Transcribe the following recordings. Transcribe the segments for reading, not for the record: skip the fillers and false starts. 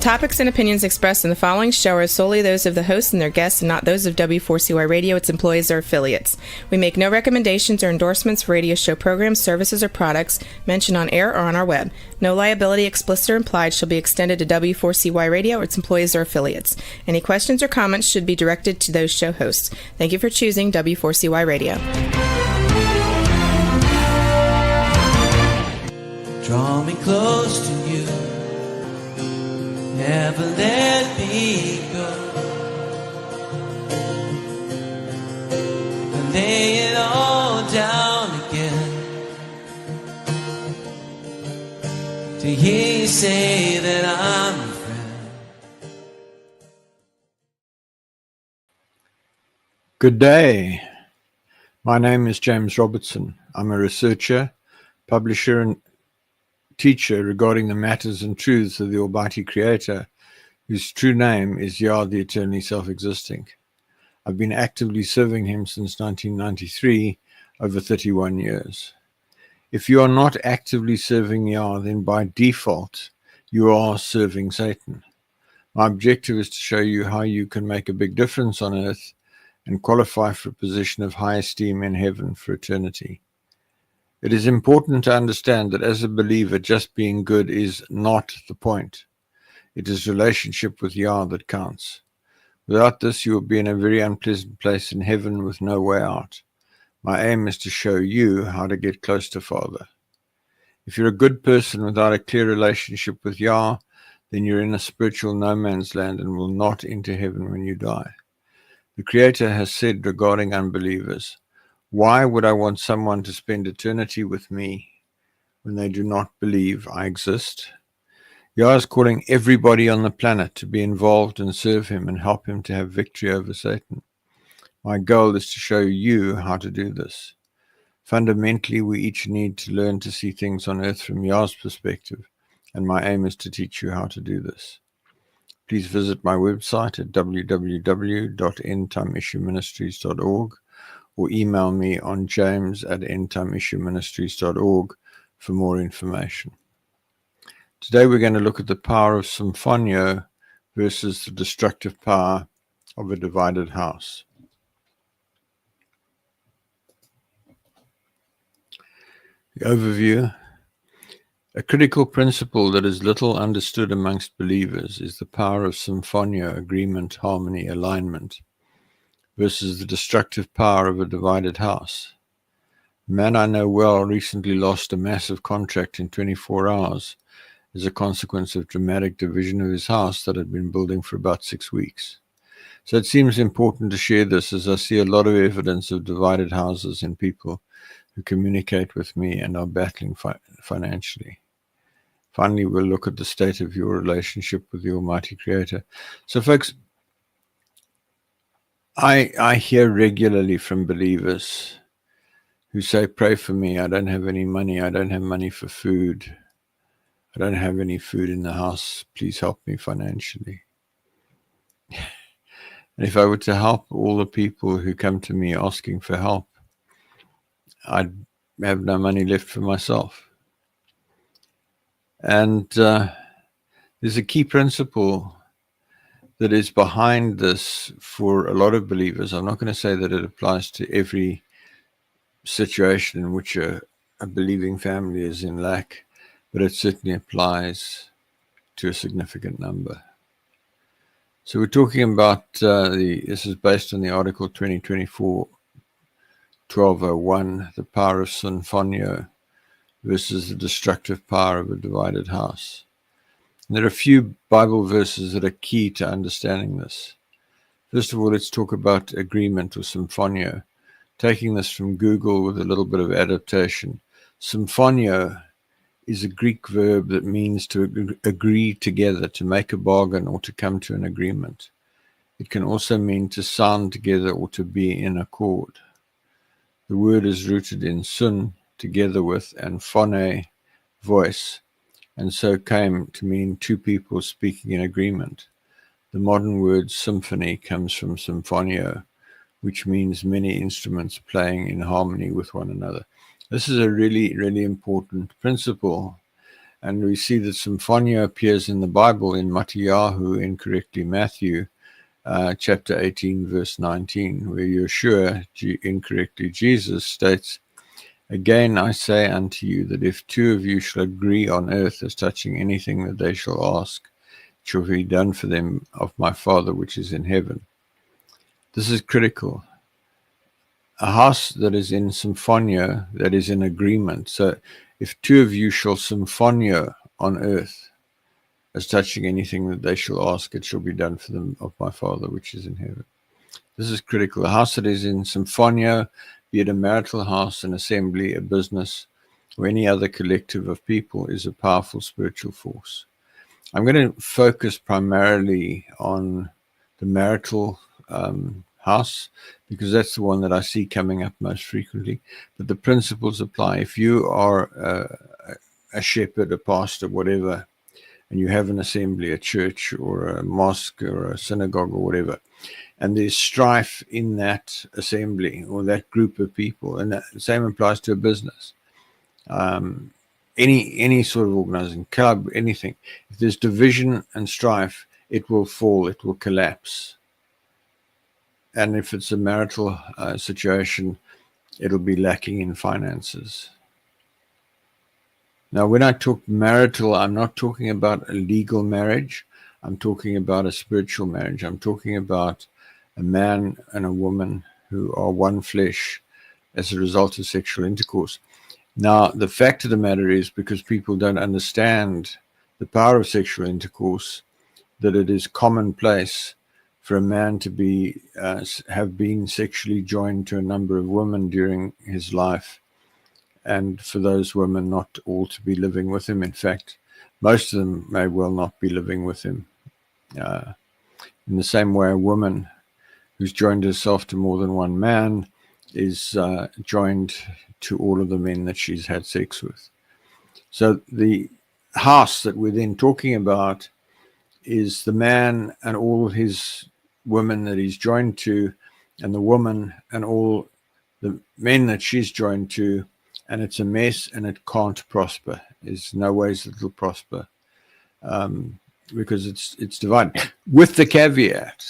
topics and opinions expressed in the following show are solely those of the hosts and their guests and not those of W4CY Radio, its employees, or affiliates. We make no recommendations or endorsements for radio show programs, services, or products mentioned on air or on our web. No liability, explicit or implied, shall be extended to W4CY Radio or its employees or affiliates. Any questions or comments should be directed to those show hosts. Thank you for choosing W4CY Radio. Draw me close to you, never let me go, and lay it all down again, to hear you say that I'm a friend. Good day. My name is James Robertson. I'm a researcher, publisher, and teacher regarding the matters and truths of the Almighty Creator, whose true name is Yah, the eternally self-existing. I've been actively serving him since 1993, over 31 years. If you are not actively serving Yah, then by default, you are serving Satan. My objective is to show you how you can make a big difference on earth and qualify for a position of high esteem in heaven for eternity. It is important to understand that as a believer, just being good is not the point. It is relationship with Yah that counts. Without this, you will be in a very unpleasant place in heaven with no way out. My aim is to show you how to get close to Father. If you're a good person without a clear relationship with Yah, then you're in a spiritual no man's land and will not enter heaven when you die. The Creator has said regarding unbelievers, "Why would I want someone to spend eternity with me when they do not believe I exist?" Yah is calling everybody on the planet to be involved and serve him and help him to have victory over Satan. My goal is to show you how to do this. Fundamentally, we each need to learn to see things on earth from Yah's perspective, and my aim is to teach you how to do this. Please visit my website at www.endtimeissueministries.org or email me on james@endtimeissueministries.org for more information. Today we're going to look at the power of Sumphoneo versus the destructive power of a divided house. The overview. A critical principle that is little understood amongst believers is the power of Sumphoneo, agreement, harmony, alignment, versus the destructive power of a divided house. A man I know well recently lost a massive contract in 24 hours as a consequence of dramatic division of his house that had been building for about 6 weeks. So it seems important to share this, as I see a lot of evidence of divided houses in people who communicate with me and are battling financially. Finally, we'll look at the state of your relationship with the Almighty Creator. So folks, I hear regularly from believers who say, "Pray for me, I don't have any money, I don't have money for food, I don't have any food in the house, please help me financially." And if I were to help all the people who come to me asking for help, I'd have no money left for myself. And there's a key principle that is behind this for a lot of believers. I'm not going to say that it applies to every situation in which a believing family is in lack, but it certainly applies to a significant number. So we're talking about this is based on the article 2024-1201, the power of Sumphoneo versus the destructive power of a divided house. And there are a few Bible verses that are key to understanding this. First of all, let's talk about agreement or Sumphoneo. Taking this from Google with a little bit of adaptation. Sumphoneo is a Greek verb that means to agree together, to make a bargain, or to come to an agreement. It can also mean to sound together or to be in accord. The word is rooted in sun, together with, and phone, voice, and so came to mean two people speaking in agreement. The modern word symphony comes from Sumphoneo, which means many instruments playing in harmony with one another. This is a really, really important principle, And we see that Sumphoneo appears in the Bible in Mattiyahu, incorrectly Matthew, chapter 18, verse 19, where Yeshua, incorrectly Jesus, states, "Again I say unto you that if two of you shall agree on earth as touching anything that they shall ask, it shall be done for them of my Father which is in heaven." This is critical. A house that is in Sumphoneo, that is in agreement. So if two of you shall Sumphoneo on earth as touching anything that they shall ask, it shall be done for them of my Father which is in heaven. This is critical. A house that is in Sumphoneo, be it a marital house, an assembly, a business, or any other collective of people, is a powerful spiritual force. I'm going to focus primarily on the marital house, because that's the one that I see coming up most frequently. But the principles apply. If you are a shepherd, a pastor, whatever, and you have an assembly, a church, or a mosque, or a synagogue, or whatever, and there's strife in that assembly or that group of people, and the same applies to a business, any sort of organizing, club, anything. If there's division and strife, it will fall, it will collapse. And if it's a marital situation, it'll be lacking in finances. Now, when I talk marital, I'm not talking about a legal marriage. I'm talking about a spiritual marriage. I'm talking about a man and a woman who are one flesh as a result of sexual intercourse. Now, the fact of the matter is, because people don't understand the power of sexual intercourse, that it is commonplace for a man to be have been sexually joined to a number of women during his life, and for those women not all to be living with him. In fact, most of them may well not be living with him. In the same way, a woman who's joined herself to more than one man is joined to all of the men that she's had sex with. So the house that we're then talking about is the man and all his women that he's joined to, and the woman and all the men that she's joined to, and it's a mess, and it can't prosper. There's no ways that it'll prosper, because it's divided, with the caveat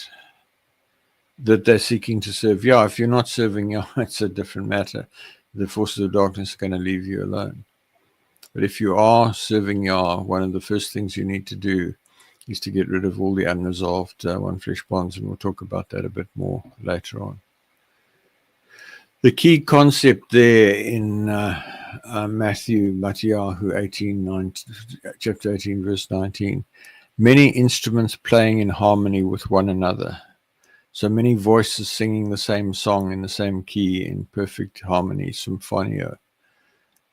that they're seeking to serve Yah. If you're not serving Yah, it's a different matter. The forces of darkness are going to leave you alone. But if you are serving Yah, one of the first things you need to do is to get rid of all the unresolved one flesh bonds, and we'll talk about that a bit more later on. The key concept there in Mattiyahu 18, chapter 18, verse 19, many instruments playing in harmony with one another. So many voices singing the same song in the same key in perfect harmony, Sumphoneo.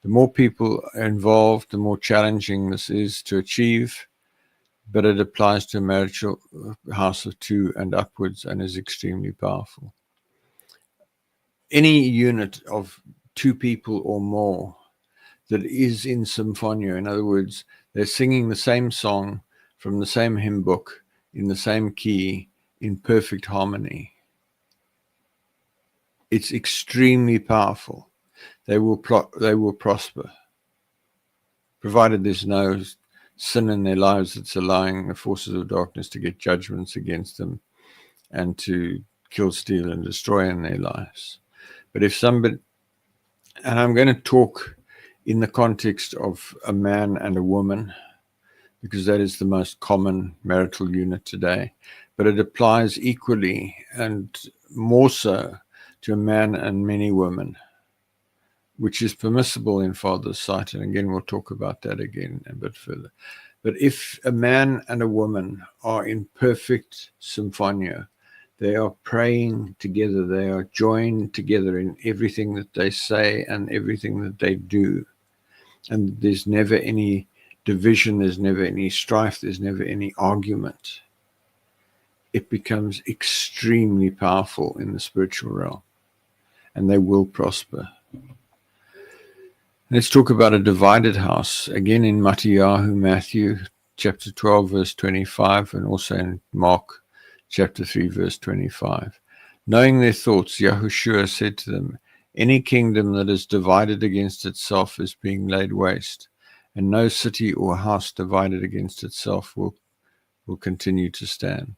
The more people are involved, the more challenging this is to achieve, but it applies to a marital house of two and upwards and is extremely powerful. Any unit of two people or more that is in Sumphoneo, in other words, they're singing the same song from the same hymn book in the same key in perfect harmony, it's extremely powerful. They will prosper, provided there's no sin in their lives that's allowing the forces of darkness to get judgments against them and to kill, steal, and destroy in their lives. But if somebody, and I'm going to talk in the context of a man and a woman, because that is the most common marital unit today, but it applies equally and more so to a man and many women, which is permissible in Father's sight. And again, we'll talk about that again a bit further. But if a man and a woman are in perfect Sumphoneo, they are praying together, they are joined together in everything that they say and everything that they do, and there's never any division, there's never any strife, there's never any argument, it becomes extremely powerful in the spiritual realm, and they will prosper. Let's talk about a divided house, again in Mattiyahu, Matthew chapter 12, verse 25, and also in Mark chapter 3, verse 25. Knowing their thoughts, Yahushua said to them, any kingdom that is divided against itself is being laid waste, and no city or house divided against itself will continue to stand.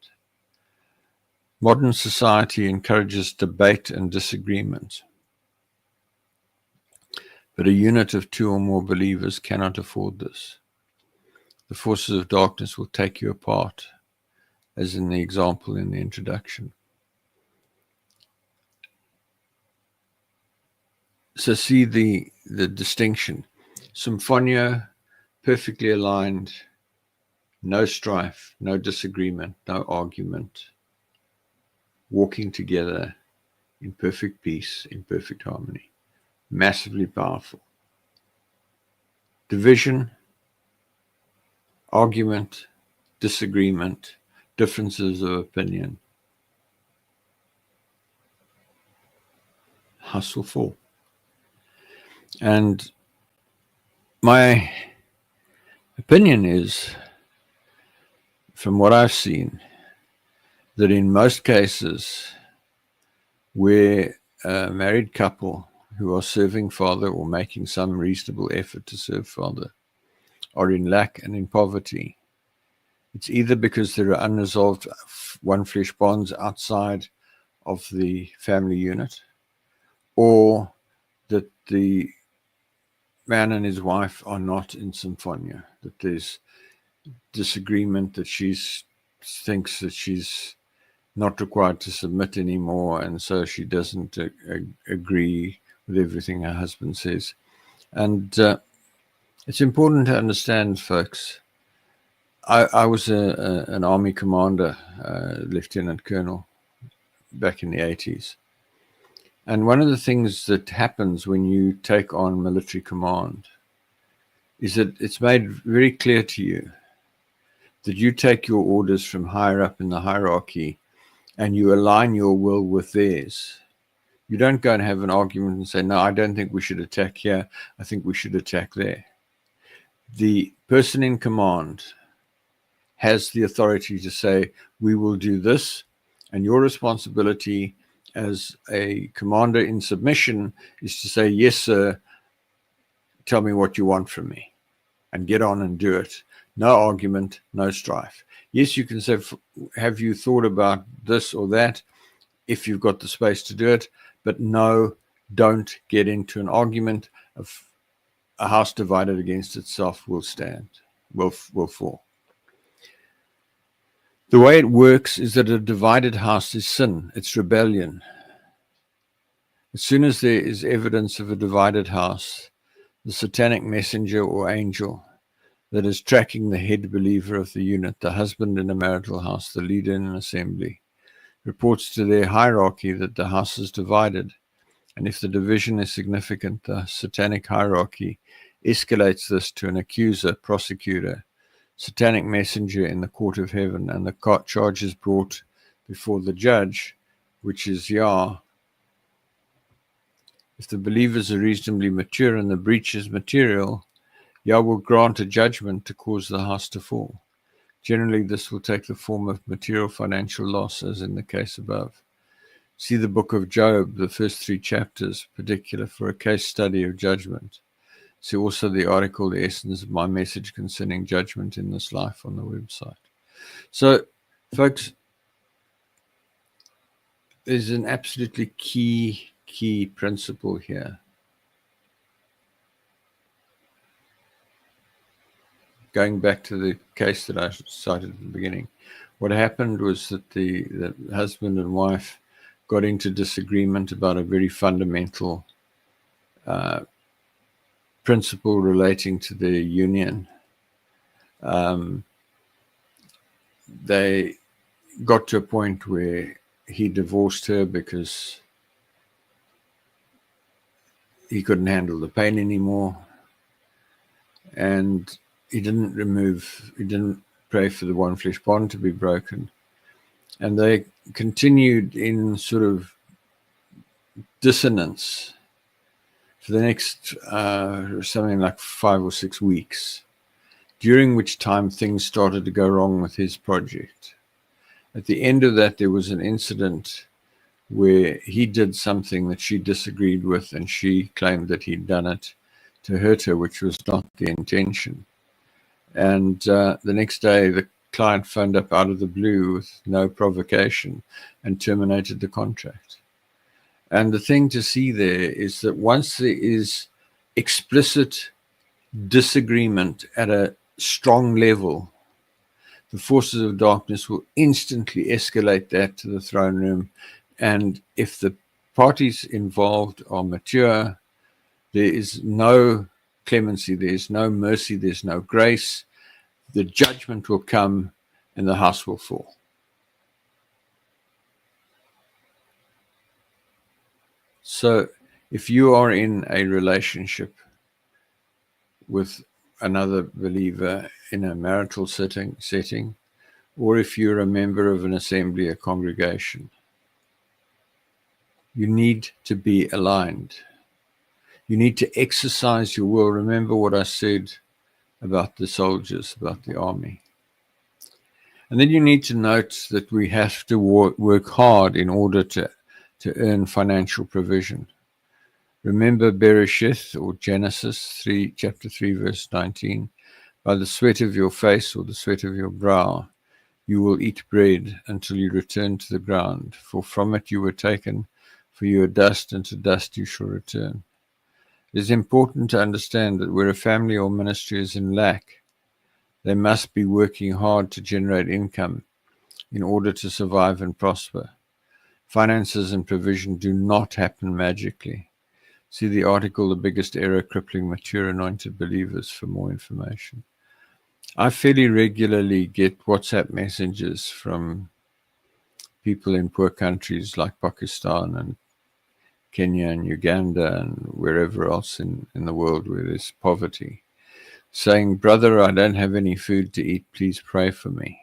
Modern society encourages debate and disagreement, but a unit of two or more believers cannot afford this. The forces of darkness will take you apart, as in the example in the introduction. So see the distinction. Sumphoneo, perfectly aligned, no strife, no disagreement, no argument, walking together in perfect peace, in perfect harmony. Massively powerful. Division, argument, disagreement, differences of opinion. House will fall. And my opinion is, from what I've seen, that in most cases where a married couple who are serving Father or making some reasonable effort to serve Father are in lack and in poverty, it's either because there are unresolved one flesh bonds outside of the family unit, or that the man and his wife are not in Sumphoneo, that there's disagreement, that she thinks that she's not required to submit anymore, and so she doesn't agree with everything her husband says. And it's important to understand, folks, I was an army commander, lieutenant colonel, back in the 80s. And one of the things that happens when you take on military command is that it's made very clear to you that you take your orders from higher up in the hierarchy and you align your will with theirs. You don't go and have an argument and say, no, I don't think we should attack here. I think we should attack there. The person in command has the authority to say, we will do this, and your responsibility as a commander in submission is to say, yes, sir, tell me what you want from me, and get on and do it. No argument, no strife. Yes, you can say, have you thought about this or that, if you've got the space to do it, but no, don't get into an argument. Of a house divided against itself will stand, will fall. The way it works is that a divided house is sin, it's rebellion. As soon as there is evidence of a divided house, the satanic messenger or angel that is tracking the head believer of the unit, the husband in a marital house, the leader in an assembly, reports to their hierarchy that the house is divided. And if the division is significant, the satanic hierarchy escalates this to an accuser, prosecutor, satanic messenger in the court of heaven, and the charge is brought before the judge, which is Yah. If the believers are reasonably mature and the breach is material, Yah will grant a judgment to cause the house to fall. Generally, this will take the form of material financial loss, as in the case above. See the book of Job, the first 3 chapters, particular for a case study of judgment. See also the article, The Essence of My Message Concerning Judgment in This Life, on the website. So, folks, there's an absolutely key principle here. Going back to the case that I cited at the beginning, what happened was that the husband and wife got into disagreement about a very fundamental principle relating to their union. They got to a point where he divorced her because he couldn't handle the pain anymore, and he didn't pray for the one flesh bond to be broken. And they continued in sort of dissonance for the next something like 5 or 6 weeks, during which time things started to go wrong with his project. At the end of that, there was an incident where he did something that she disagreed with, and she claimed that he'd done it to hurt her, which was not the intention. And the next day, the client phoned up out of the blue with no provocation and terminated the contract. And the thing to see there is that once there is explicit disagreement at a strong level, the forces of darkness will instantly escalate that to the throne room. And if the parties involved are mature, there is no clemency, there is no mercy, there's no grace. The judgment will come and the house will fall. So if you are in a relationship with another believer in a marital setting, or if you're a member of an assembly or congregation, you need to be aligned. You need to exercise your will. Remember what I said about the soldiers, about the army. And then you need to note that we have to work hard in order to earn financial provision. Remember Bereshith, or Genesis 3, chapter 3, verse 19. By the sweat of your face or the sweat of your brow, you will eat bread until you return to the ground. For from it you were taken, for you are dust, and to dust you shall return. It is important to understand that where a family or ministry is in lack, they must be working hard to generate income in order to survive and prosper. Finances and provision do not happen magically. See the article, The Biggest Error Crippling Mature Anointed Believers, for more information. I fairly regularly get WhatsApp messages from people in poor countries like Pakistan and Kenya and Uganda and wherever else in the world where there's poverty, saying, "Brother, I don't have any food to eat, please pray for me."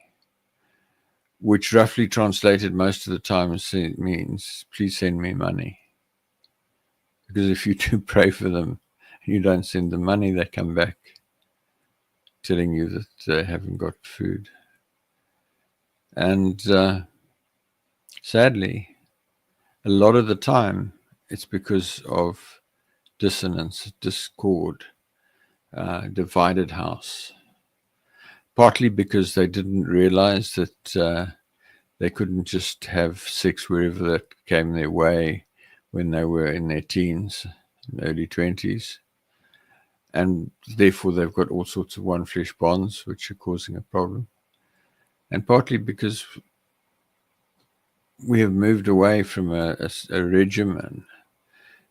Which roughly translated most of the time means, please send me money. Because if you do pray for them, you don't send them money, they come back telling you that they haven't got food. And sadly, a lot of the time, it's because of dissonance, discord, divided house. Partly because they didn't realize that they couldn't just have sex wherever that came their way when they were in their teens and early 20s. And therefore they've got all sorts of one flesh bonds which are causing a problem. And partly because we have moved away from a regimen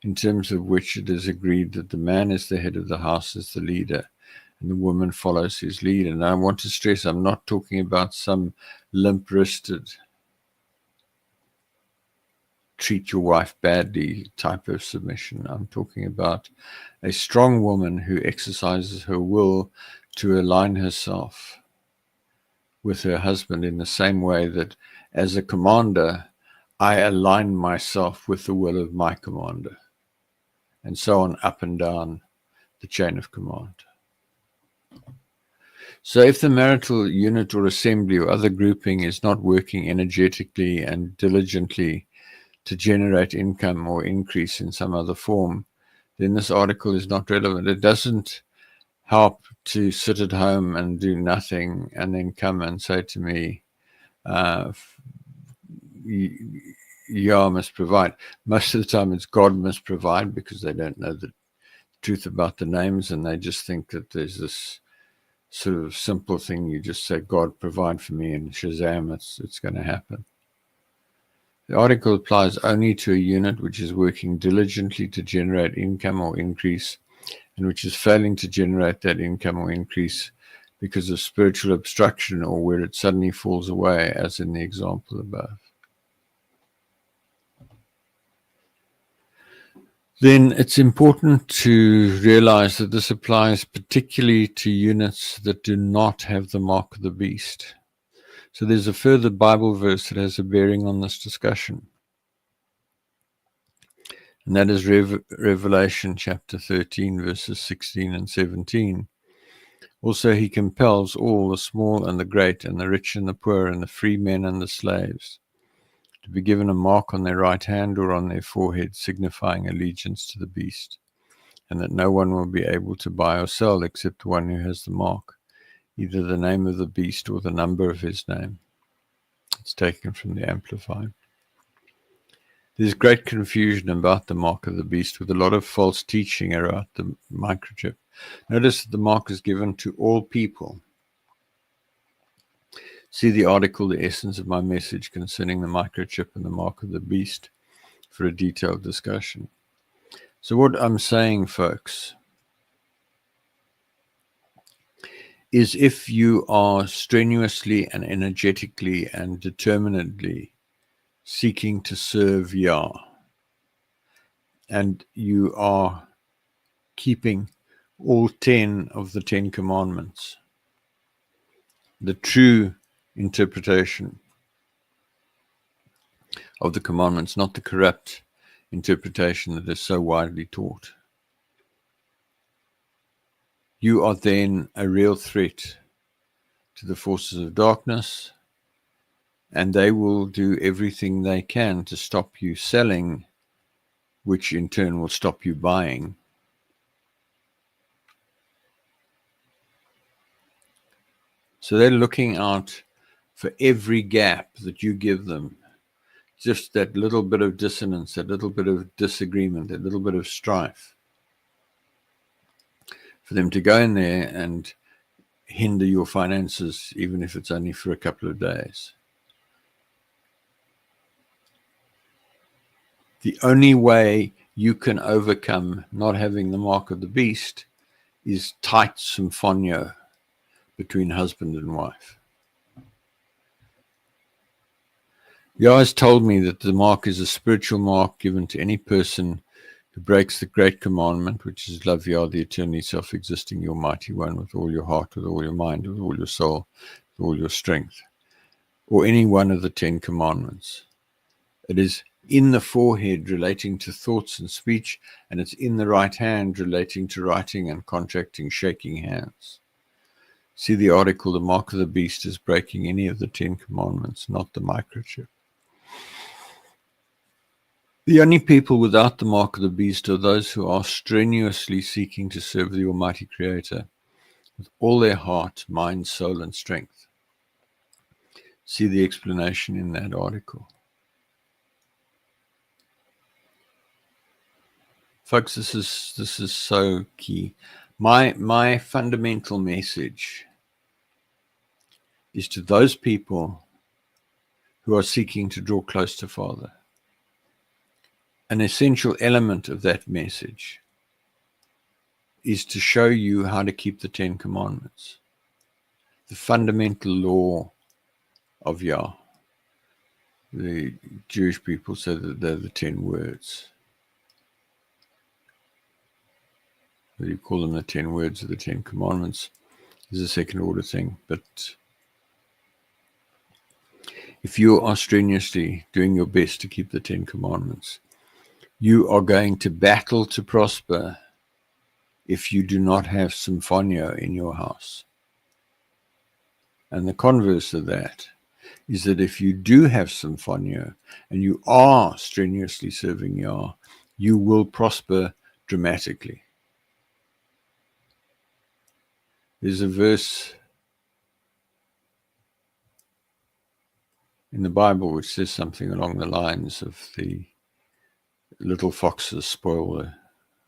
in terms of which it is agreed that the man is the head of the house, is the leader, and the woman follows his lead. And I want to stress, I'm not talking about some limp-wristed, treat your wife badly type of submission. I'm talking about a strong woman who exercises her will to align herself with her husband in the same way that as a commander, I align myself with the will of my commander, and so on up and down the chain of command. So if the marital unit or assembly or other grouping is not working energetically and diligently to generate income or increase in some other form, then this article is not relevant. It doesn't help to sit at home and do nothing and then come and say to me, Yah must provide. Most of the time it's God must provide, because they don't know the truth about the names, and they just think that there's this sort of simple thing. You just say, God, provide for me, and Shazam, it's going to happen. The article applies only to a unit which is working diligently to generate income or increase, and which is failing to generate that income or increase because of spiritual obstruction, or where it suddenly falls away, as in the example above. Then it's important to realize that this applies particularly to units that do not have the mark of the beast. So there's a further Bible verse that has a bearing on this discussion. And that is Revelation chapter 13, verses 16 and 17. Also he compels all, the small and the great, and the rich and the poor, and the free men and the slaves, to be given a mark on their right hand or on their forehead, signifying allegiance to the beast. and that no one will be able to buy or sell except the one who has the mark, either the name of the beast or the number of his name. It's taken from the Amplified. There's great confusion about the mark of the beast, with a lot of false teaching about the microchip. Notice that the mark is given to all people. See the article, The Essence of My Message Concerning the Microchip and the Mark of the Beast, for a detailed discussion. So what I'm saying, folks, is if you are strenuously and energetically and determinedly seeking to serve Yah, and you are keeping all 10 of the 10 commandments, the true interpretation of the commandments, not the corrupt interpretation that is so widely taught, you are then a real threat to the forces of darkness, and they will do everything they can to stop you selling, which in turn will stop you buying. So they're looking out for every gap that you give them, just that little bit of dissonance, that little bit of disagreement, that little bit of strife, for them to go in there and hinder your finances, even if it's only for a couple of days. The only way you can overcome not having the mark of the beast is tight Sumphoneo between husband and wife. Yah has told me that the mark is a spiritual mark given to any person who breaks the great commandment, which is love Yah, the eternally self-existing, your mighty one, with all your heart, with all your mind, with all your soul, with all your strength, or any one of the 10 commandments. It is in the forehead relating to thoughts and speech, and it's in the right hand relating to writing and contracting, shaking hands. See the article, The Mark of the Beast is breaking any of the 10 commandments, not the microchip. The only people without the mark of the beast are those who are strenuously seeking to serve the Almighty Creator with all their heart, mind, soul, and strength. See the explanation in that article. Folks, this is so key. My fundamental message is to those people who are seeking to draw close to Father. An essential element of that message is to show you how to keep the 10 commandments, the fundamental law of Yah. The Jewish people say that they're the 10 words. Whether you call them the 10 words or the 10 commandments is a second order thing. But if you are strenuously doing your best to keep the 10 commandments, you are going to battle to prosper if you do not have Sumphoneo in your house. And the converse of that is that if you do have Sumphoneo and you are strenuously serving Yah, you will prosper dramatically. There's a verse in the Bible which says something along the lines of the little foxes spoil the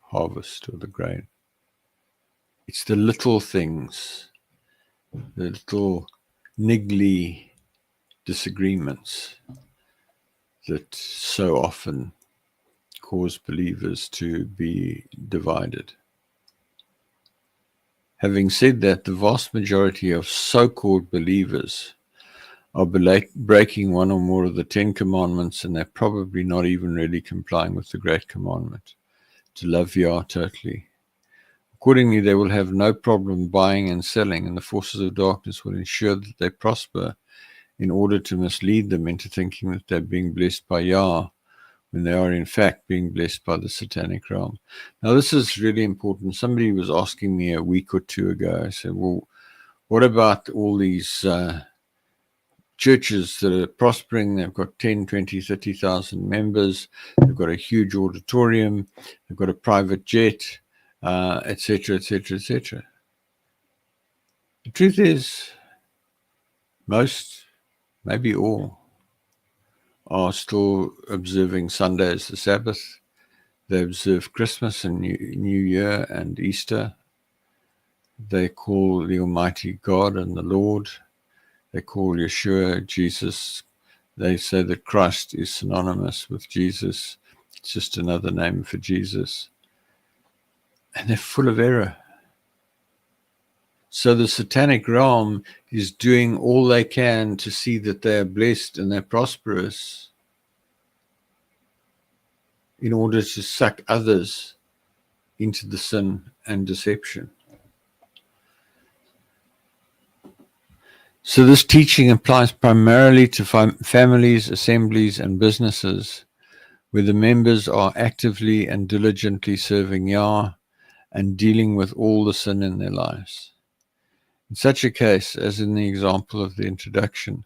harvest or the grain. It's the little things, the little niggly disagreements that so often cause believers to be divided. Having said that, the vast majority of so-called believers are breaking one or more of the 10 commandments, and they're probably not even really complying with the great commandment, to love Yah totally. Accordingly, they will have no problem buying and selling, and the forces of darkness will ensure that they prosper in order to mislead them into thinking that they're being blessed by Yah, when they are in fact being blessed by the satanic realm. Now, this is really important. Somebody was asking me a week or two ago, I said, well, what about all these churches that are prospering? They've got 10, 20, 30,000 members. They've got a huge auditorium. They've got a private jet. etc., etc., etc. The truth is, most, maybe all, are still observing Sunday as the Sabbath. They observe Christmas and New Year and Easter. They call the Almighty God and the Lord. They call Yeshua Jesus. They say that Christ is synonymous with Jesus. It's just another name for Jesus. And they're full of error. So the satanic realm is doing all they can to see that they are blessed and they're prosperous in order to suck others into the sin and deception. So this teaching applies primarily to families, assemblies, and businesses where the members are actively and diligently serving Yah and dealing with all the sin in their lives. In such a case, as in the example of the introduction,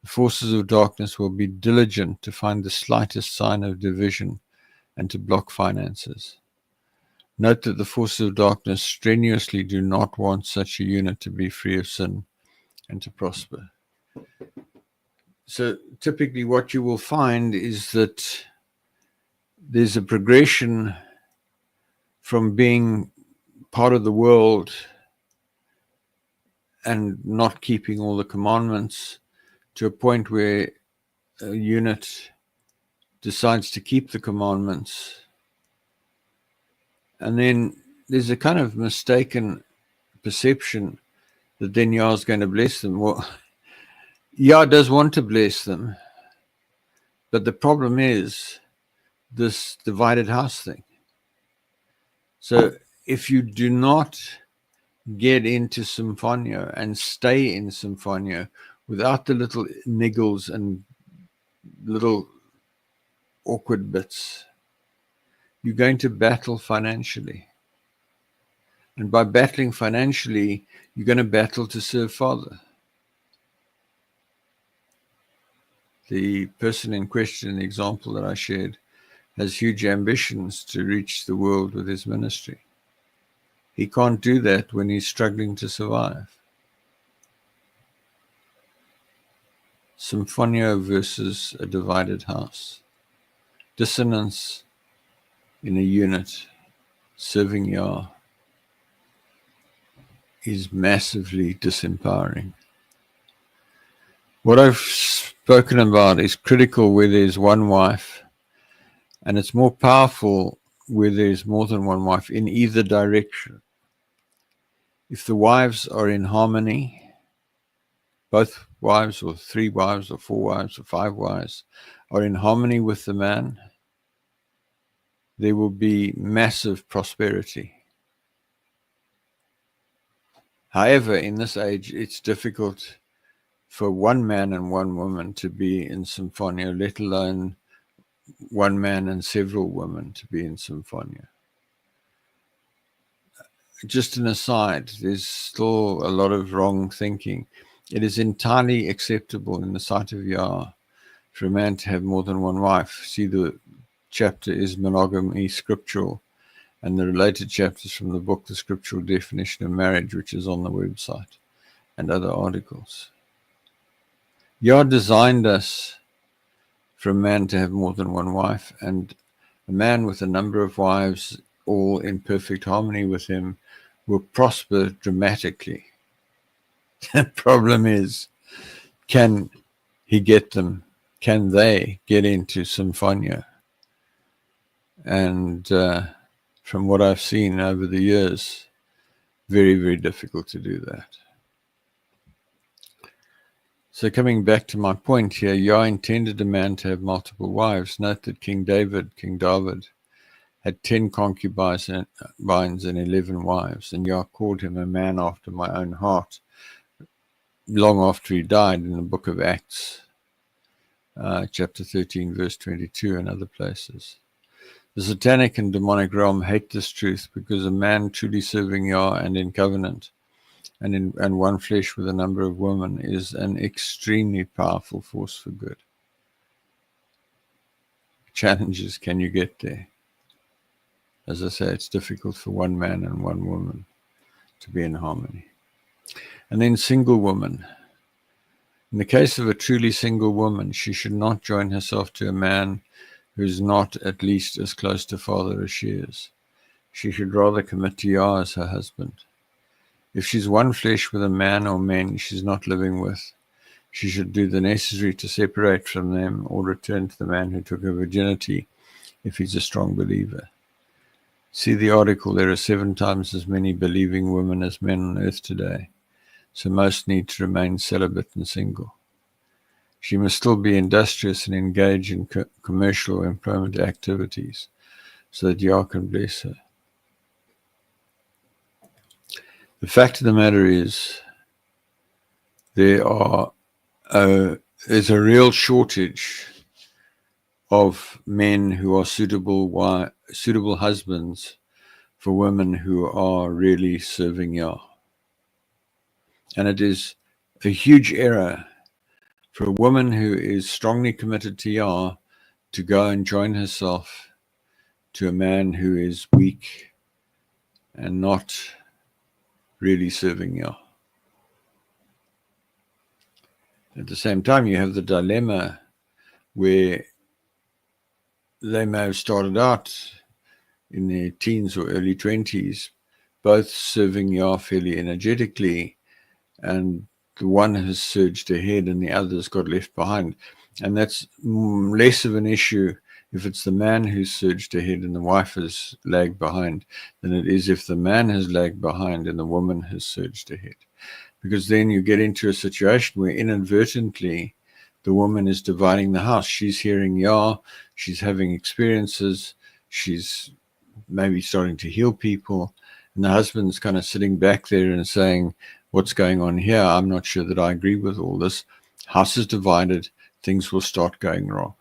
the forces of darkness will be diligent to find the slightest sign of division and to block finances. Note that the forces of darkness strenuously do not want such a unit to be free of sin and to prosper. So typically what you will find is that there's a progression from being part of the world and not keeping all the commandments to a point where a unit decides to keep the commandments. And then there's a kind of mistaken perception that then Yah is going to bless them. Well, Yah does want to bless them, but the problem is this divided house thing. So if you do not get into Sumphoneo and stay in Sumphoneo without the little niggles and little awkward bits, you're going to battle financially. And by battling financially, you're going to battle to serve Father. The person in question, the example that I shared, has huge ambitions to reach the world with his ministry. He can't do that when he's struggling to survive. Sumphoneo versus a divided house. Dissonance in a unit serving Yah is massively disempowering. What I've spoken about is critical where there's one wife, and it's more powerful where there's more than one wife in either direction. If the wives are in harmony, both wives or 3 wives or 4 wives or 5 wives are in harmony with the man, there will be massive prosperity. However, in this age, it's difficult for one man and one woman to be in Sumphoneo, let alone one man and several women to be in Sumphoneo. Just an aside, there's still a lot of wrong thinking. It is entirely acceptable in the sight of Yah for a man to have more than one wife. See, the chapter is monogamy scriptural, and the related chapters from the book, The Scriptural Definition of Marriage, which is on the website, and other articles. Yah designed us for a man to have more than one wife, and a man with a number of wives, all in perfect harmony with him, will prosper dramatically. The problem is, can he get them? Can they get into Sumphoneo? And from what I've seen over the years, very, very difficult to do that. So coming back to my point here, Yah intended a man to have multiple wives. Note that King David, had 10 concubines and 11 wives, and Yah called him a man after my own heart long after he died in the book of Acts, chapter 13, verse 22, and other places. The satanic and demonic realm hate this truth because a man truly serving Yah and in covenant and one flesh with a number of women is an extremely powerful force for good. Challenge is, can you get there? As I say, it's difficult for one man and one woman to be in harmony. And then single woman. In the case of a truly single woman, she should not join herself to a man who's not at least as close to father as she is. She should rather commit to Yah as her husband. If she's one flesh with a man or men she's not living with, she should do the necessary to separate from them or return to the man who took her virginity if he's a strong believer. See the article, there are 7 times as many believing women as men on earth today, so most need to remain celibate and single. She must still be industrious and engage in commercial or employment activities so that Yah can bless her. The fact of the matter is, there's a real shortage of men who are suitable husbands for women who are really serving Yah. And it is a huge error for a woman who is strongly committed to Yah to go and join herself to a man who is weak and not really serving Yah. At the same time, you have the dilemma where they may have started out in their teens or early 20s, both serving Yah fairly energetically, and the one has surged ahead and the other's got left behind. And that's less of an issue if it's the man who's surged ahead and the wife has lagged behind than it is if the man has lagged behind and the woman has surged ahead. Because then you get into a situation where inadvertently the woman is dividing the house. She's hearing Yah, she's having experiences, she's maybe starting to heal people, and the husband's kind of sitting back there and saying, what's going on here? I'm not sure that I agree with all this. House is divided, things will start going wrong.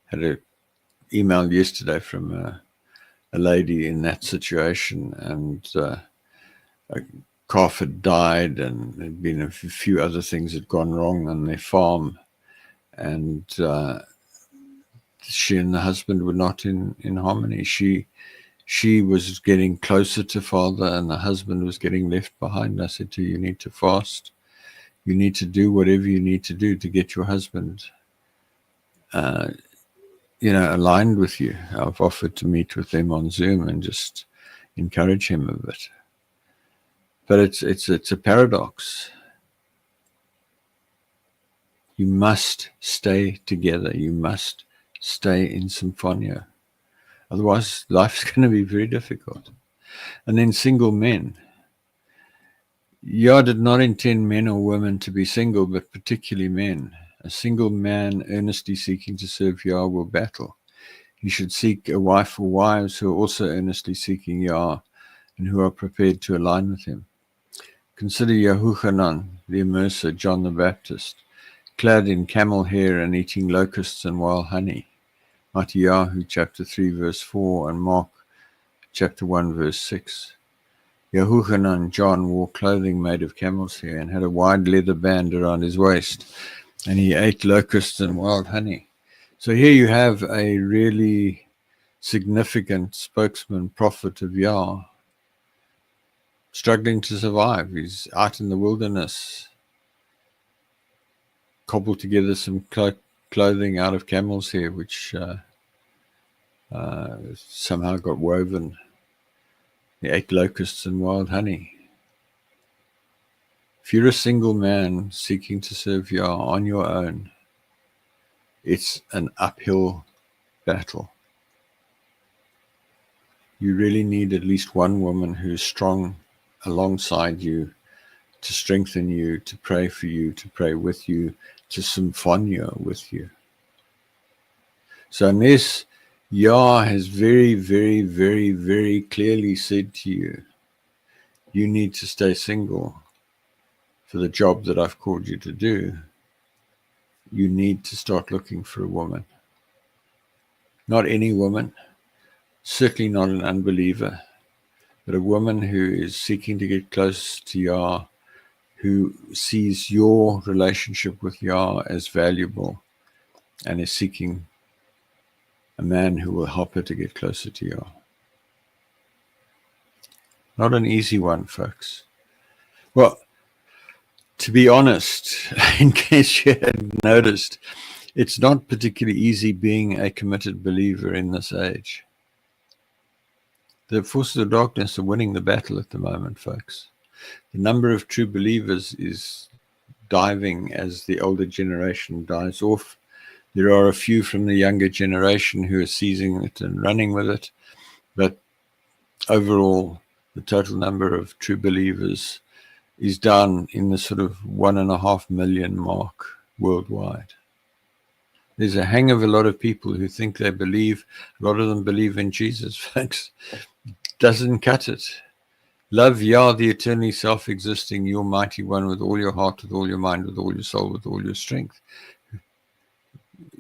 Had an email yesterday from a lady in that situation, and a calf had died, and there'd been a few other things that had gone wrong on their farm, and she and the husband were not in harmony. She was getting closer to father, and the husband was getting left behind. I said to her, you need to fast. You need to do whatever you need to do to get your husband aligned with you. I've offered to meet with them on Zoom and just encourage him a bit. But it's a paradox. You must stay together. You must stay in Sumphoneo. Otherwise, life's going to be very difficult. And then single men. Yah did not intend men or women to be single, but particularly men. A single man earnestly seeking to serve Yah will battle. He should seek a wife or wives who are also earnestly seeking Yah and who are prepared to align with him. Consider Yahuchanan, the immerser, John the Baptist, clad in camel hair and eating locusts and wild honey. Matthew chapter 3 verse 4 and Mark chapter 1 verse 6. Yahuchanan, John, wore clothing made of camel's hair and had a wide leather band around his waist, and he ate locusts and wild honey. So here you have a really significant spokesman, prophet of Yah, struggling to survive. He's out in the wilderness, cobbled together some clothing out of camel's hair, which somehow got woven. He ate locusts and wild honey. If you're a single man seeking to serve Yah on your own, it's an uphill battle. You really need at least one woman who's strong alongside you, to strengthen you, to pray for you, to pray with you, to Sumphoneo with you. So unless Yah has very, very, very, very clearly said to you, you need to stay single for the job that I've called you to do, you need to start looking for a woman. Not any woman, certainly not an unbeliever, but a woman who is seeking to get close to Yah, who sees your relationship with Yah as valuable and is seeking a man who will help her to get closer to Yah. Not an easy one, folks. Well, to be honest, in case you hadn't noticed, it's not particularly easy being a committed believer in this age. The forces of darkness are winning the battle at the moment, folks. The number of true believers is diving as the older generation dies off. There are a few from the younger generation who are seizing it and running with it, but overall, the total number of true believers is down in the sort of 1.5 million mark worldwide. There's a hang of a lot of people who think they believe. A lot of them believe in Jesus, folks. Doesn't cut it. Love Yah, the eternally self-existing, your mighty one, with all your heart, with all your mind, with all your soul, with all your strength.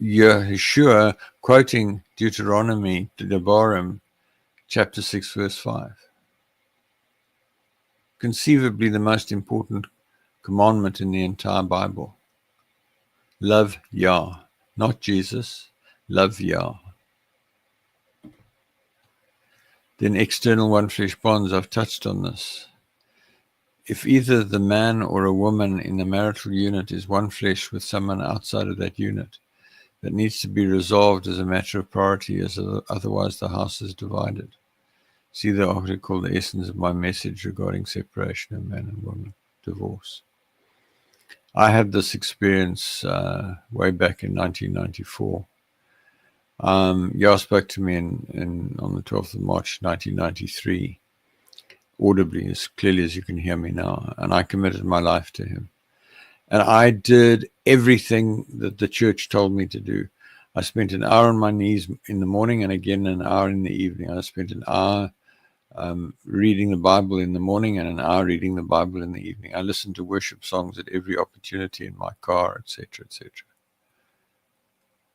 Yeshua quoting Deuteronomy, Devarim, chapter 6, verse 5. Conceivably the most important commandment in the entire Bible. Love Yah, not Jesus. Love Yah. Then external one-flesh bonds, I've touched on this. If either the man or a woman in the marital unit is one flesh with someone outside of that unit, that needs to be resolved as a matter of priority, as otherwise the house is divided. See the article, The Essence of My Message Regarding Separation of Man and Woman, Divorce. I had this experience way back in 1994. Yah spoke to me on the 12th of March 1993, audibly, as clearly as you can hear me now, and I committed my life to him. And I did everything that the church told me to do. I spent an hour on my knees in the morning and again an hour in the evening. I spent an hour reading the Bible in the morning and an hour reading the Bible in the evening. I listened to worship songs at every opportunity in my car, etc., etc.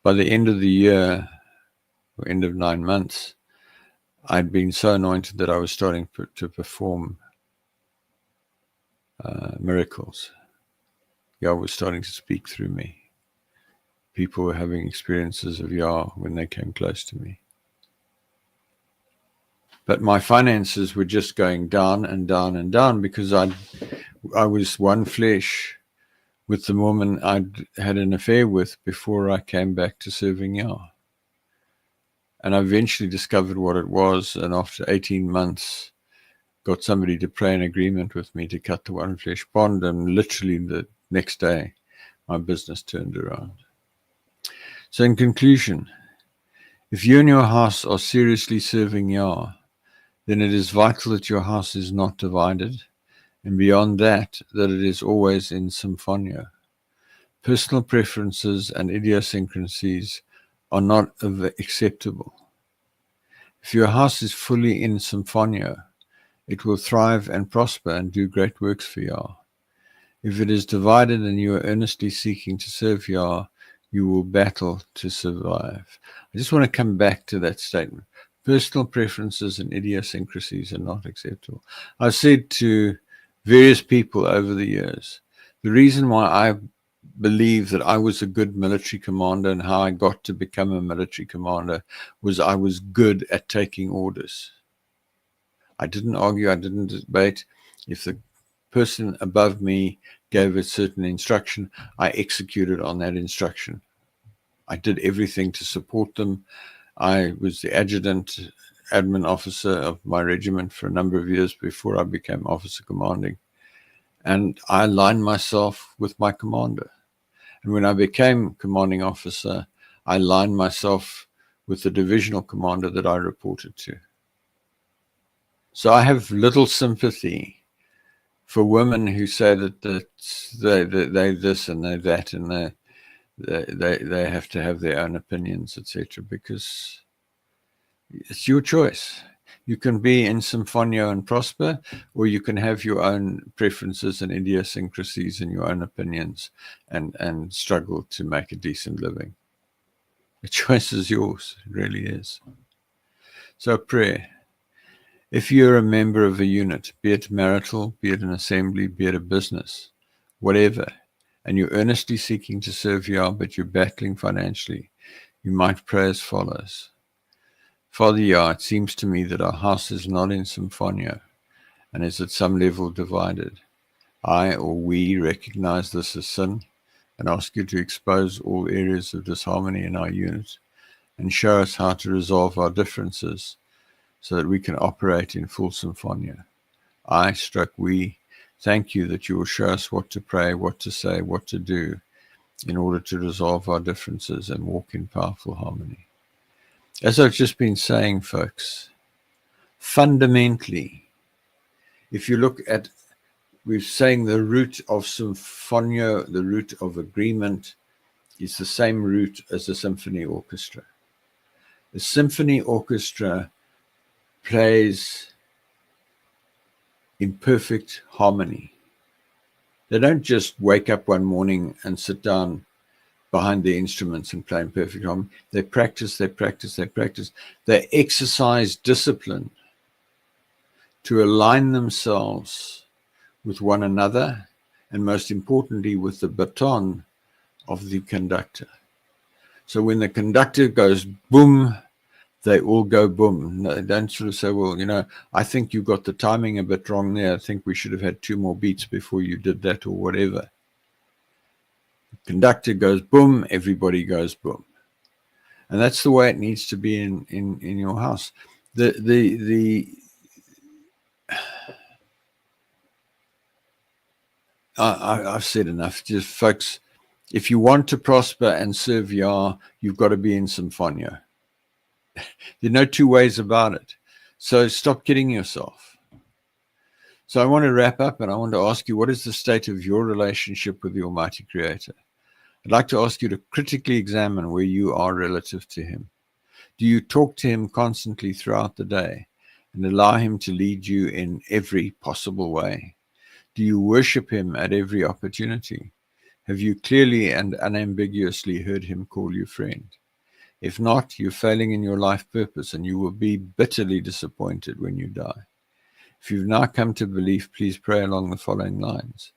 By the end of the year, or end of 9 months, I'd been so anointed that I was starting to perform miracles. Yah was starting to speak through me. People were having experiences of Yah when they came close to me. But my finances were just going down and down and down because I was one flesh with the woman I'd had an affair with before I came back to serving Yah. And I eventually discovered what it was, and after 18 months, got somebody to pray an agreement with me to cut the one flesh bond, and literally the next day, my business turned around. So in conclusion, if you and your house are seriously serving Yah, then it is vital that your house is not divided, and beyond that, that it is always in Sumphoneo. Personal preferences and idiosyncrasies are not acceptable. If your house is fully in Sumphoneo, it will thrive and prosper and do great works for Yah. If it is divided and you are earnestly seeking to serve Yah, you will battle to survive. I just want to come back to that statement. Personal preferences and idiosyncrasies are not acceptable. I've said to various people over the years, the reason why I believe that I was a good military commander and how I got to become a military commander was I was good at taking orders. I didn't argue, I didn't debate. If the person above me gave a certain instruction, I executed on that instruction. I did everything to support them. I was the adjutant admin officer of my regiment for a number of years before I became officer commanding. And I aligned myself with my commander. And when I became commanding officer, I aligned myself with the divisional commander that I reported to. So I have little sympathy for women who say that they this and they that, and they have to have their own opinions, etc., because it's your choice. You can be in Sumphoneo and prosper, or you can have your own preferences and idiosyncrasies and your own opinions and struggle to make a decent living. The choice is yours. It really is. So prayer. If you're a member of a unit, be it marital, be it an assembly, be it a business, whatever, and you're earnestly seeking to serve Yah, but you're battling financially, you might pray as follows. Father Yah, it seems to me that our house is not in Sumphoneo and is at some level divided. I or we recognize this as sin and ask you to expose all areas of disharmony in our unit and show us how to resolve our differences so that we can operate in full Sumphoneo. We thank you that you will show us what to pray, what to say, what to do in order to resolve our differences and walk in powerful harmony. As I've just been saying, folks, fundamentally, if you look at, we're saying the root of Sumphoneo, the root of agreement, is the same root as the symphony orchestra. The symphony orchestra plays in perfect harmony. They don't just wake up one morning and sit down behind the instruments and play in perfect harmony. They practice. They exercise discipline to align themselves with one another and, most importantly, with the baton of the conductor. So when the conductor goes boom, they all go boom. No, don't sort of say, well, I think you got the timing a bit wrong there. I think we should have had 2 more beats before you did that, or whatever. The conductor goes boom, everybody goes boom. And that's the way it needs to be in your house. I've said enough. Just, folks, if you want to prosper and serve Yah, you've got to be in Sumphoneo. There are no 2 ways about it. So stop kidding yourself. So I want to wrap up, and I want to ask you, what is the state of your relationship with the Almighty Creator? I'd like to ask you to critically examine where you are relative to Him. Do you talk to Him constantly throughout the day and allow Him to lead you in every possible way? Do you worship Him at every opportunity? Have you clearly and unambiguously heard Him call you friend? If not, you're failing in your life purpose, and you will be bitterly disappointed when you die. If you've now come to belief, please pray along the following lines.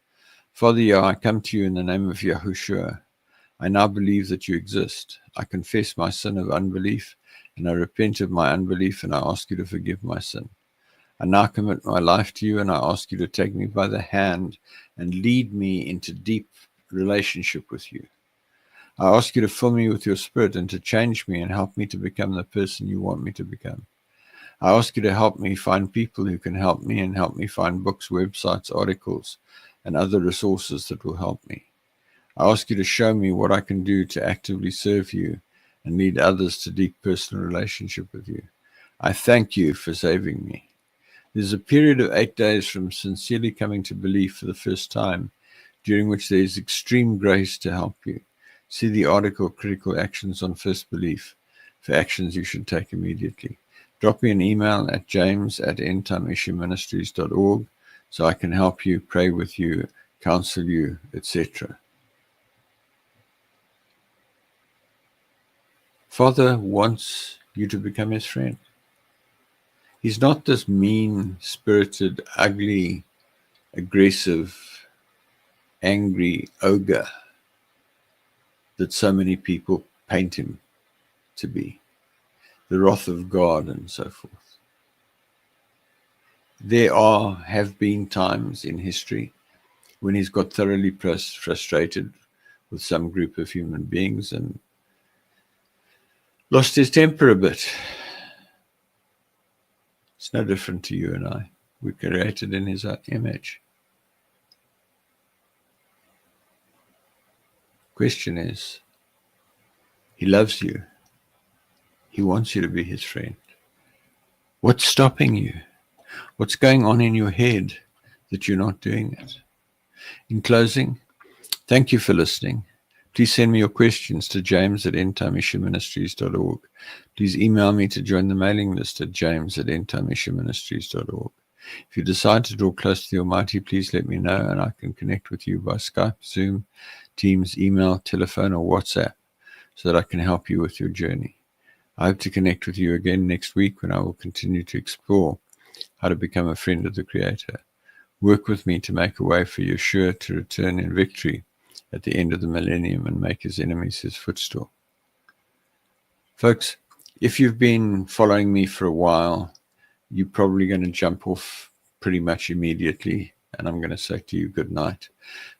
Father Yah, I come to you in the name of Yahushua. I now believe that you exist. I confess my sin of unbelief, and I repent of my unbelief, and I ask you to forgive my sin. I now commit my life to you, and I ask you to take me by the hand and lead me into deep relationship with you. I ask you to fill me with your Spirit and to change me and help me to become the person you want me to become. I ask you to help me find people who can help me, and help me find books, websites, articles, and other resources that will help me. I ask you to show me what I can do to actively serve you and lead others to deep personal relationship with you. I thank you for saving me. There's a period of 8 days from sincerely coming to belief for the first time, during which there is extreme grace to help you. See the article, Critical Actions on First Belief, for actions you should take immediately. Drop me an email at james@endtimeissueministries.org so I can help you, pray with you, counsel you, etc. Father wants you to become His friend. He's not this mean-spirited, ugly, aggressive, angry ogre that so many people paint Him to be, the wrath of God and so forth. There have been times in history when He's got thoroughly frustrated with some group of human beings and lost His temper a bit. It's no different to you and I. We're created in His image. Question is, He loves you. He wants you to be His friend. What's stopping you? What's going on in your head that you're not doing it? In closing, thank you for listening. Please send me your questions to james@endtimeissueministries.org. Please email me to join the mailing list at james@endtimeissueministries.org. If you decide to draw close to the Almighty, please let me know, and I can connect with you by Skype, Zoom, Teams, email, telephone, or WhatsApp so that I can help you with your journey. I hope to connect with you again next week when I will continue to explore how to become a friend of the Creator. Work with me to make a way for Yeshua to return in victory at the end of the millennium and make His enemies His footstool. Folks, If you've been following me for a while, you're probably going to jump off pretty much immediately, and I'm going to say to you good night.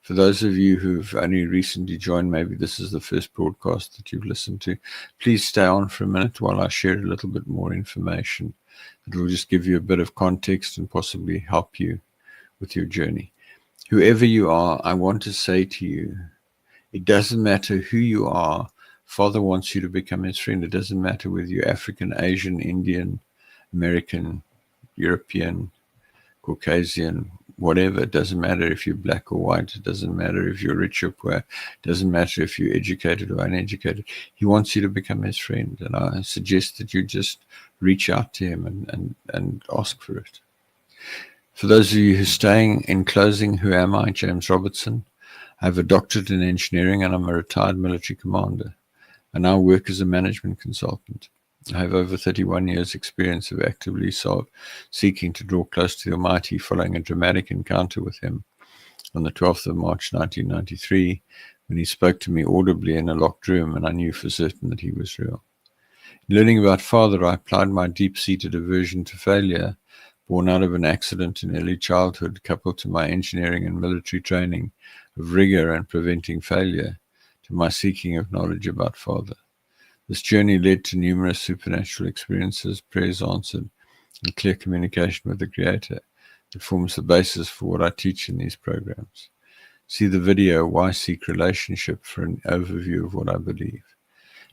For those of you who've only recently joined, maybe this is the first broadcast that you've listened to, please stay on for a minute while I share a little bit more information that will just give you a bit of context and possibly help you with your journey. Whoever you are, I want to say to you, it doesn't matter who you are. Father wants you to become his friend. It doesn't matter whether you're African, Asian, Indian, American, European, Caucasian, whatever. It doesn't matter if you're black or white. It doesn't matter if you're rich or poor. It doesn't matter if you're educated or uneducated. He wants you to become his friend. And I suggest that you just reach out to him and ask for it. For those of you who are staying, in closing, who am I? James Robertson. I have a doctorate in engineering and I'm a retired military commander. I now work as a management consultant. I have over 31 years' experience of actively seeking to draw close to the Almighty following a dramatic encounter with him on the 12th of March 1993 when he spoke to me audibly in a locked room and I knew for certain that he was real. In learning about Father, I applied my deep-seated aversion to failure, born out of an accident in early childhood, coupled to my engineering and military training of rigor and preventing failure, to my seeking of knowledge about Father. This journey led to numerous supernatural experiences, prayers answered, and clear communication with the Creator that forms the basis for what I teach in these programs. See the video, Why Seek Relationship, for an overview of what I believe.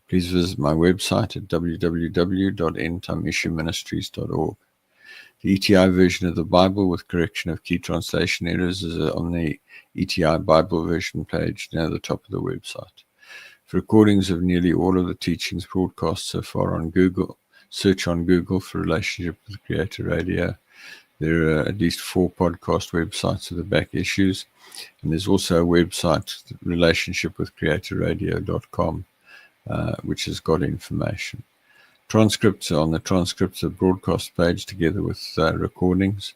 Please visit my website at www.endtimeissueministries.org. The ETI version of the Bible with correction of key translation errors is on the ETI Bible version page near the top of the website. For recordings of nearly all of the teachings broadcast so far on Google, search on Google for Relationship with Creator Radio. There are at least 4 podcast websites of the back issues, and there's also a website, relationshipwithcreatorradio.com, which has got information. Transcripts are on the transcripts of broadcast page together with recordings.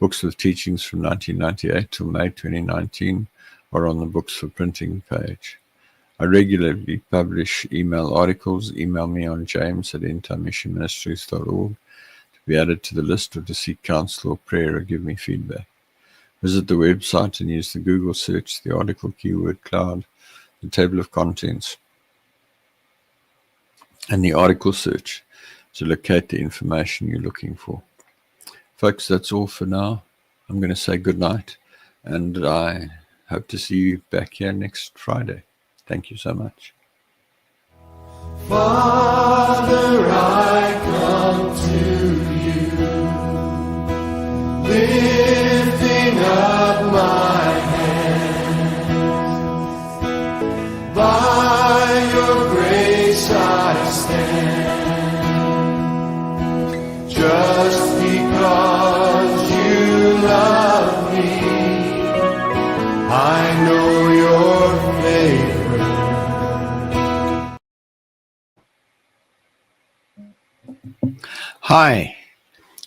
Books with teachings from 1998 till May 2019 are on the books for printing page. I regularly publish email articles. Email me on james@endtimeissueministries.org to be added to the list or to seek counsel or prayer or give me feedback. Visit the website and use the Google search, the article keyword cloud, the table of contents, and the article search to locate the information you're looking for. Folks, that's all for now. I'm going to say good night, and I hope to see you back here next Friday. Thank you so much. Father, I come to you, lifting up my hands. By your grace I stand, just because you love me. I know your favor. Hi,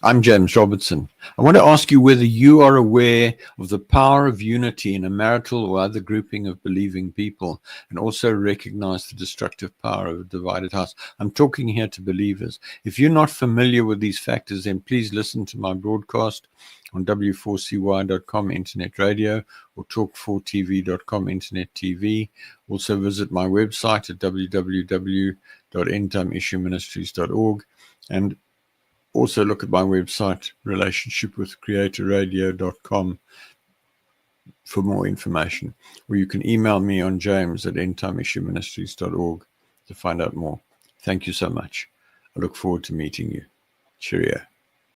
I'm James Robertson. I want to ask you whether you are aware of the power of unity in a marital or other grouping of believing people, and also recognize the destructive power of a divided house. I'm talking here to believers. If you're not familiar with these factors, then please listen to my broadcast on w4cy.com internet radio or talk4tv.com internet TV. Also visit my website at www.endtimeissueministries.org and also look at my website, relationshipwithcreatorradio.com, for more information. Or you can email me on james@endtimeissueministries.org to find out more. Thank you so much. I look forward to meeting you. Cheerio.